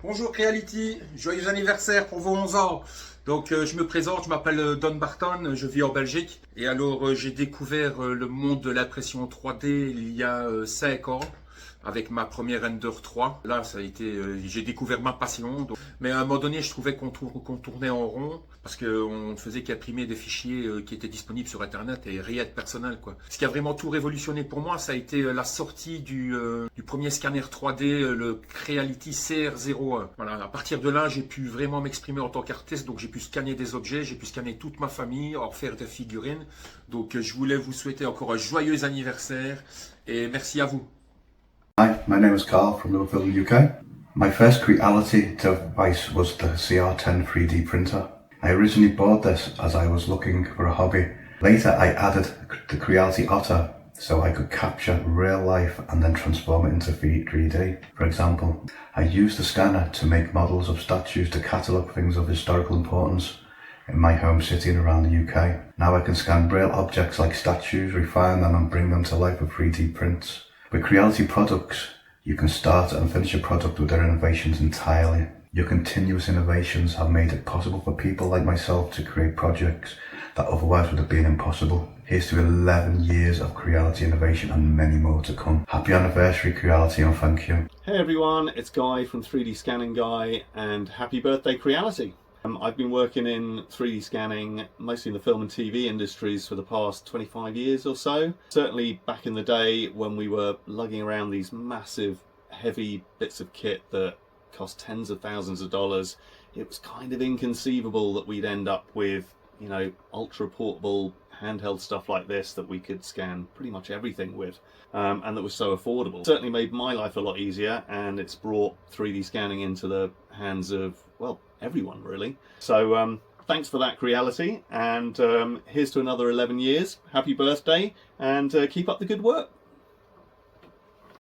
Bonjour Creality, joyeux anniversaire pour vos 11 ans. Donc je me présente, je m'appelle Don Barton, je vis en Belgique. Et alors j'ai découvert le monde de l'impression 3D il y a 5 ans avec ma première Ender 3. Là ça a été, j'ai découvert ma passion. Mais à un moment donné je trouvais qu'on tournait en rond parce qu'on ne faisait qu'imprimer des fichiers qui étaient disponibles sur internet et rien de personnel quoi. Ce qui a vraiment tout révolutionné pour moi, ça a été la sortie du premier scanner 3D, le Creality CR01. Voilà, à partir de là, j'ai pu vraiment m'exprimer en tant qu'artiste, donc j'ai pu scanner des objets, j'ai pu scanner toute ma famille, en faire des figurines. Donc je voulais vous souhaiter encore un joyeux anniversaire et merci à vous. Hi, my name is Carl from Liverpool, UK. My first Creality device was the CR10 3D printer. I originally bought this as I was looking for a hobby. Later I added the Creality Otter so I could capture real life and then transform it into 3D. For example, I used the scanner to make models of statues to catalogue things of historical importance in my home city and around the UK. Now I can scan real objects like statues, refine them and bring them to life with 3D prints. With Creality products, you can start and finish a product with their innovations entirely. Your continuous innovations have made it possible for people like myself to create projects that otherwise would have been impossible. Here's to 11 years of Creality innovation and many more to come. Happy anniversary Creality and thank you. Hey everyone, it's Guy from 3D Scanning Guy and happy birthday Creality. I've been working in 3D scanning, mostly in the film and TV industries for the past 25 years or so. Certainly back in the day when we were lugging around these massive, heavy bits of kit that cost tens of thousands of dollars, it was kind of inconceivable that we'd end up with, ultra portable handheld stuff like this that we could scan pretty much everything with, and that was so affordable. It certainly made my life a lot easier, and it's brought 3D scanning into the hands of, well, everyone really. So thanks for that Creality, and here's to another 11 years. Happy birthday, and keep up the good work.